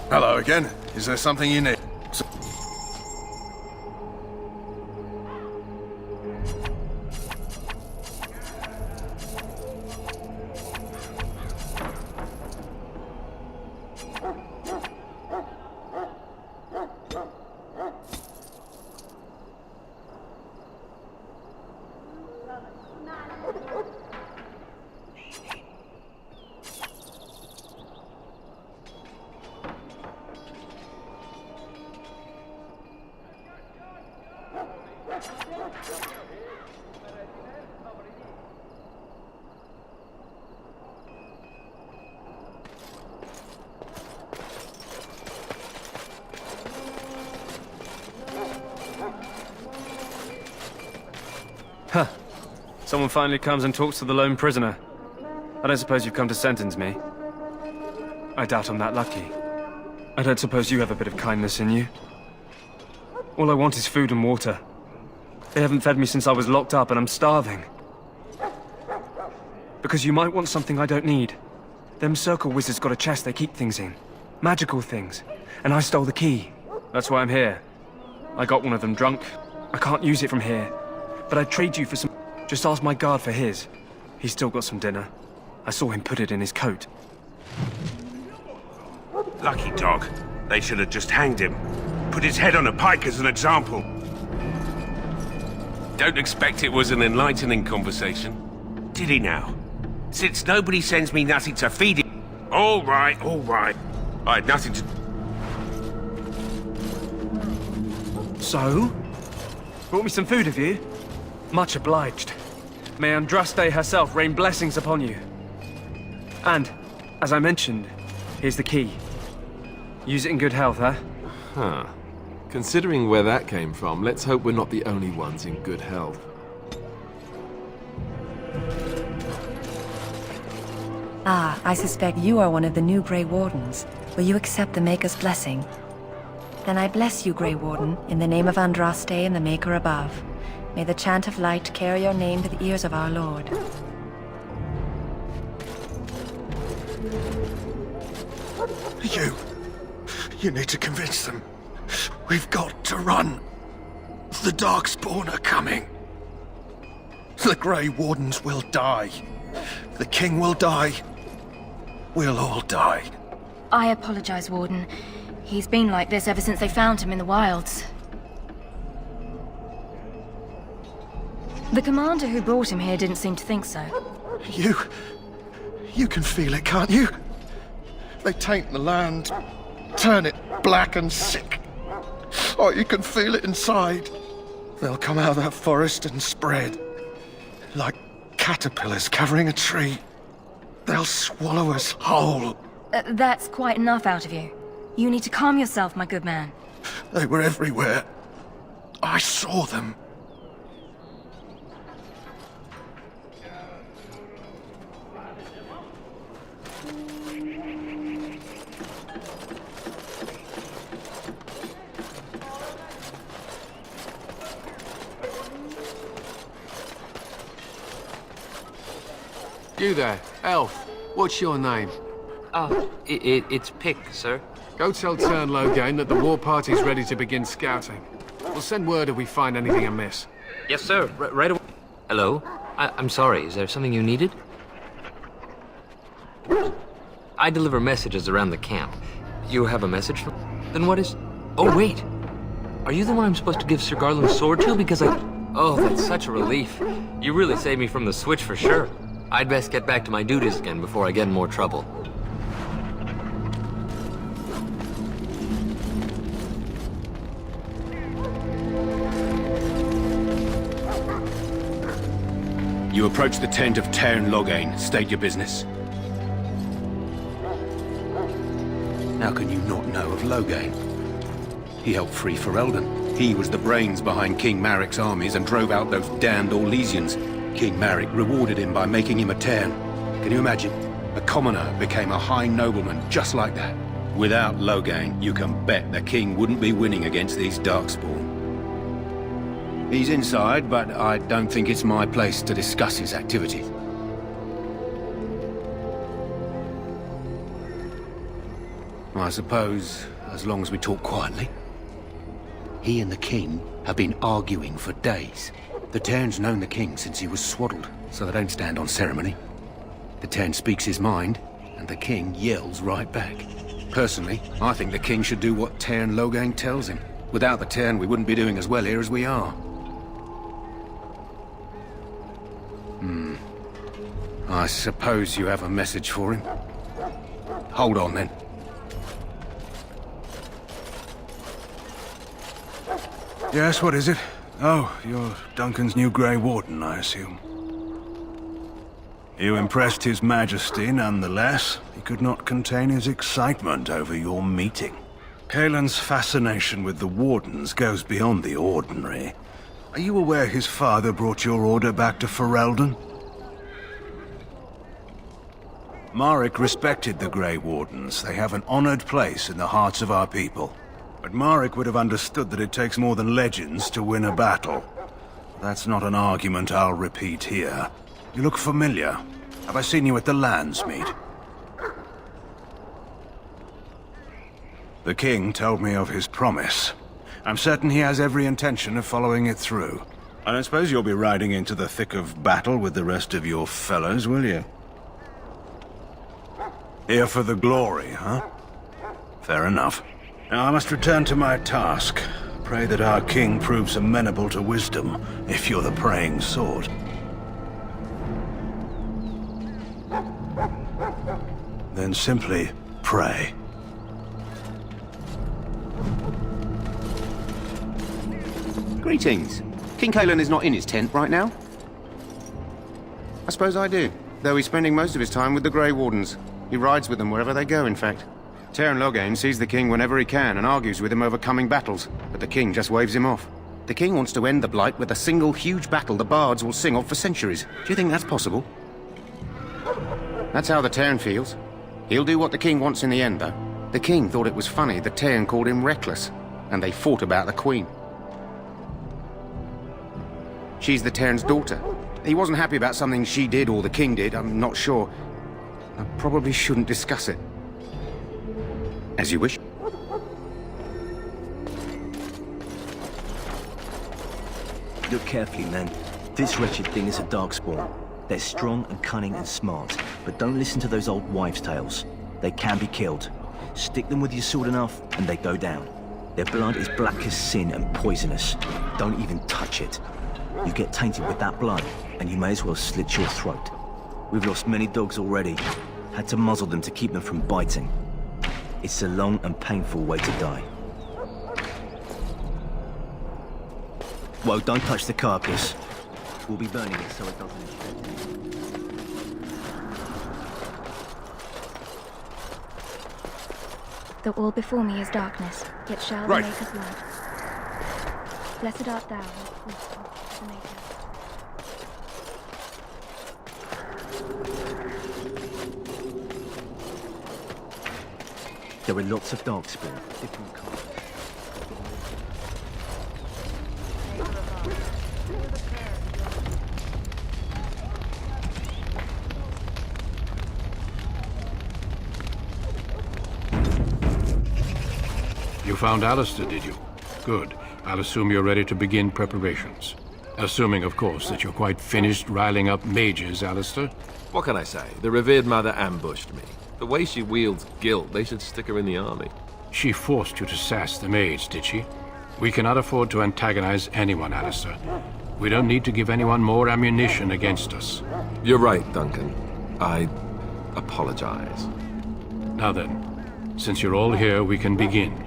Hello again. Is there something you need? Huh. Someone finally comes and talks to the lone prisoner. I don't suppose you've come to sentence me. I doubt I'm that lucky. I don't suppose you have a bit of kindness in you. All I want is food and water. They haven't fed me since I was locked up and I'm starving. Because you might want something I don't need. Them circle wizards got a chest they keep things in. Magical things. And I stole the key. That's why I'm here. I got one of them drunk. I can't use it from here. But I'd trade you for some... Just ask my guard for his. He's still got some dinner. I saw him put it in his coat. Lucky dog. They should have just hanged him. Put his head on a pike as an example. Don't expect it was an enlightening conversation. Did he now? Since nobody sends me nothing to feed him... All right, all right. I had nothing to... So? Brought me some food, have you? Much obliged. May Andraste herself rain blessings upon you. And, as I mentioned, here's the key. Use it in good health, huh? Huh. Considering where that came from, let's hope we're not the only ones in good health. Ah, I suspect you are one of the new Grey Wardens. Will you accept the Maker's blessing? Then I bless you, Grey Warden, in the name of Andraste and the Maker above. May the chant of light carry your name to the ears of our Lord. You need to convince them. We've got to run. The Darkspawn are coming. The Grey Wardens will die. The King will die. We'll all die. I apologize, Warden. He's been like this ever since they found him in the wilds. The commander who brought him here didn't seem to think so. You can feel it, can't you? They taint the land, turn it black and sick. Oh, you can feel it inside. They'll come out of that forest and spread. Like caterpillars covering a tree. They'll swallow us whole. That's quite enough out of you. You need to calm yourself, my good man. They were everywhere. I saw them. You there, elf. What's your name? It's Pick, sir. Go tell Tern Loghain that the war party's ready to begin scouting. We'll send word if we find anything amiss. Yes, sir. Right away. Hello? I'm sorry, is there something you needed? I deliver messages around the camp. You have a message from... Then what is... Oh, wait! Are you the one I'm supposed to give Sir Garland's sword to? Because I... Oh, that's such a relief. You really saved me from the switch for sure. I'd best get back to my duties again before I get in more trouble. You approach the tent of Tern Loghain. State your business. How can you not know of Loghain? He helped free Ferelden. He was the brains behind King Maric's armies and drove out those damned Orlesians. King Maric rewarded him by making him a Tern. Can you imagine? A commoner became a high nobleman just like that. Without Loghain, you can bet the king wouldn't be winning against these Darkspawn. He's inside, but I don't think it's my place to discuss his activities. I suppose, as long as we talk quietly. He and the king have been arguing for days. The Tern's known the king since he was swaddled, so they don't stand on ceremony. The Tern speaks his mind, and the king yells right back. Personally, I think the king should do what Tern Loghain tells him. Without the Tern, we wouldn't be doing as well here as we are. I suppose you have a message for him. Hold on, then. Yes, what is it? Oh, you're Duncan's new Grey Warden, I assume. You impressed His Majesty, nonetheless. He could not contain his excitement over your meeting. Kaelin's fascination with the Wardens goes beyond the ordinary. Are you aware his father brought your order back to Ferelden? Maric respected the Grey Wardens. They have an honored place in the hearts of our people. But Maric would have understood that it takes more than legends to win a battle. That's not an argument I'll repeat here. You look familiar. Have I seen you at the Landsmeet? The king told me of his promise. I'm certain he has every intention of following it through. I don't suppose you'll be riding into the thick of battle with the rest of your fellows, will you? Here for the glory, huh? Fair enough. Now I must return to my task. Pray that our king proves amenable to wisdom, if you're the praying sort. Then simply pray. Greetings. King Kaelin is not in his tent right now? I suppose I do, though he's spending most of his time with the Grey Wardens. He rides with them wherever they go, in fact. Tern Loghain sees the king whenever he can and argues with him over coming battles, but the king just waves him off. The king wants to end the Blight with a single huge battle the bards will sing of for centuries. Do you think that's possible? That's how the Tern feels. He'll do what the king wants in the end, though. The king thought it was funny the Tern called him reckless, and they fought about the queen. She's the Tern's daughter. He wasn't happy about something she did or the king did, I'm not sure. I probably shouldn't discuss it. As you wish. Look carefully, men. This wretched thing is a Darkspawn. They're strong and cunning and smart, but don't listen to those old wives' tales. They can be killed. Stick them with your sword enough, and they go down. Their blood is black as sin and poisonous. Don't even touch it. You get tainted with that blood, and you may as well slit your throat. We've lost many dogs already. Had to muzzle them to keep them from biting. It's a long and painful way to die. Whoa, don't touch the carcass. We'll be burning it so it doesn't... Though all before me is darkness, yet shall the Maker's light. Blessed art thou, who wisdom, the Maker. There are lots of darkspawn, different colors. You found Alistair, did you? Good. I'll assume you're ready to begin preparations. Assuming, of course, that you're quite finished riling up mages, Alistair. What can I say? The revered mother ambushed me. The way she wields guilt, they should stick her in the army. She forced you to sass the maids, did she? We cannot afford to antagonize anyone, Alistair. We don't need to give anyone more ammunition against us. You're right, Duncan. I apologize. Now then, since you're all here, we can begin.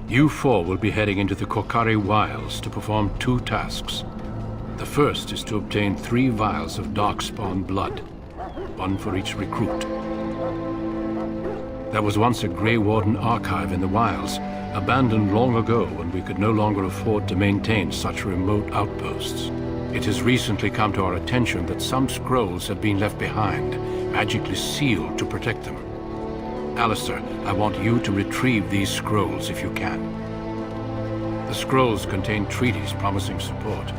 You four will be heading into the Korcari Wilds to perform 2 tasks. The first is to obtain 3 vials of Darkspawn blood, 1 for each recruit. There was once a Grey Warden archive in the wilds, abandoned long ago when we could no longer afford to maintain such remote outposts. It has recently come to our attention that some scrolls have been left behind, magically sealed to protect them. Alistair, I want you to retrieve these scrolls if you can. The scrolls contain treaties promising support,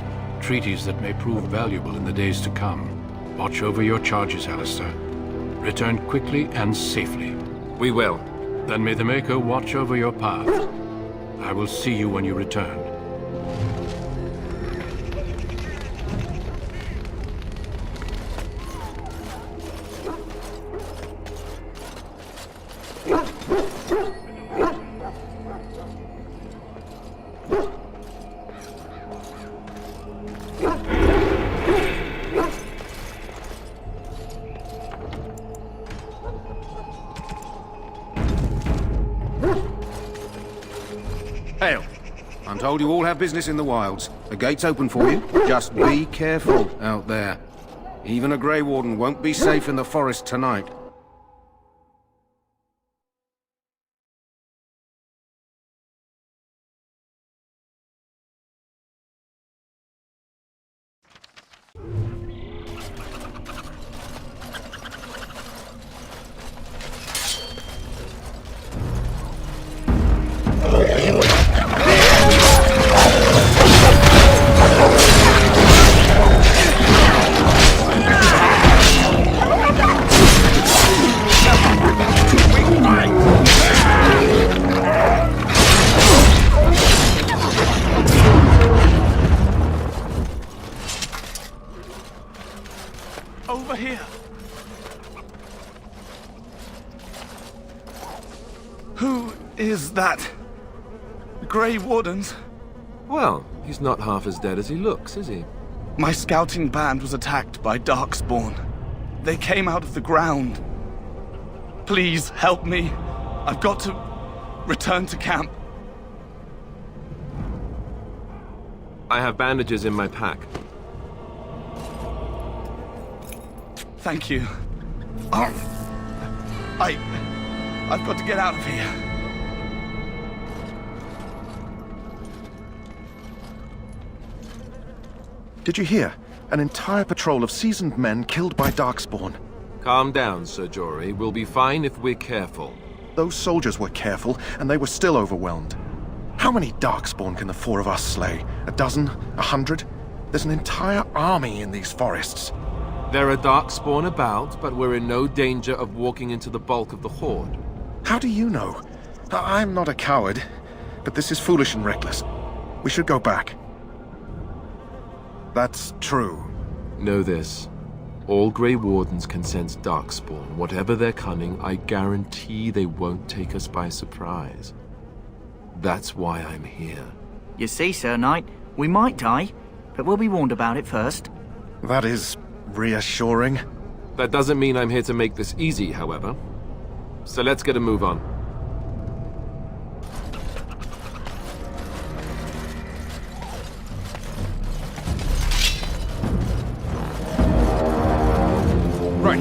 treaties that may prove valuable in the days to come. Watch over your charges, Alistair. Return quickly and safely. We will. Then may the Maker watch over your path. I will see you when you return. Hail. I'm told you all have business in the wilds. The gate's open for you. Just be careful out there. Even a Grey Warden won't be safe in the forest tonight. Over here. Who is that? Grey Wardens? Well, he's not half as dead as he looks, is he? My scouting band was attacked by Darkspawn. They came out of the ground. Please help me. I've got to return to camp. I have bandages in my pack. Thank you. I've got to get out of here. Did you hear? An entire patrol of seasoned men killed by Darkspawn. Calm down, Sir Jory. We'll be fine if we're careful. Those soldiers were careful, and they were still overwhelmed. How many Darkspawn can the 4 of us slay? A dozen? 100? There's an entire army in these forests. There are Darkspawn about, but we're in no danger of walking into the bulk of the Horde. How do you know? I'm not a coward, but this is foolish and reckless. We should go back. That's true. Know this. All Grey Wardens can sense Darkspawn. Whatever their cunning, I guarantee they won't take us by surprise. That's why I'm here. You see, Sir Knight, we might die, but we'll be warned about it first. That is reassuring. That doesn't mean I'm here to make this easy, however. So let's get a move on. Right.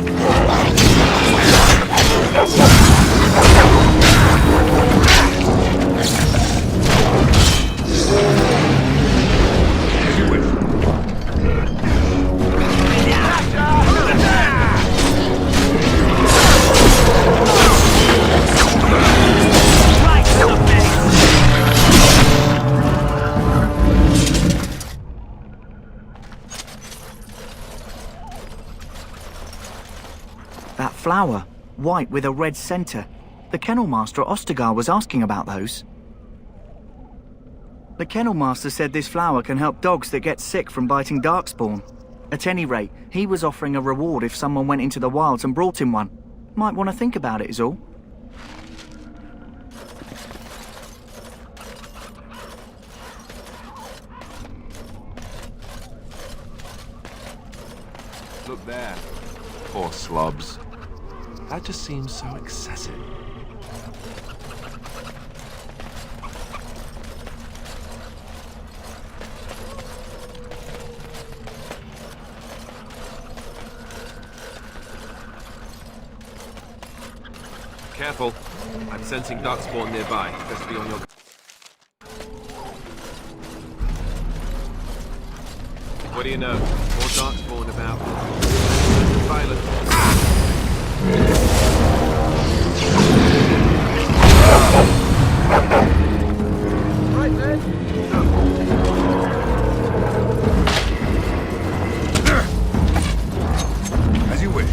That flower, white with a red center. The Kennel Master at Ostagar was asking about those. The Kennel Master said this flower can help dogs that get sick from biting Darkspawn. At any rate, he was offering a reward if someone went into the wilds and brought him one. Might want to think about it is all. Look there. Poor slobs. That just seems so excessive. Careful. I'm sensing Darkspawn nearby. Best be on your... What do you know? More Darkspawn about. Violet. Right then. As you wish.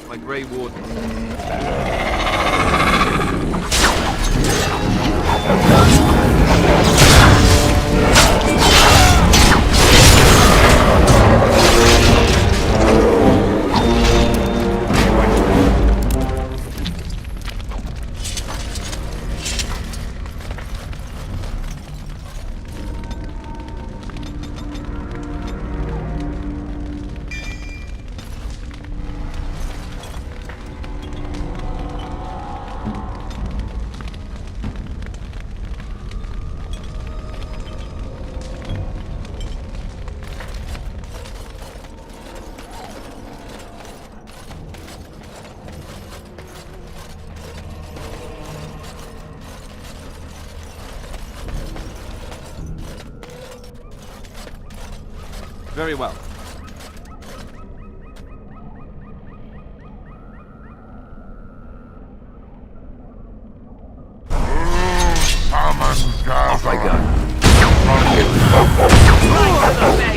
My Grey Warden. Very well. Off I go. Right to the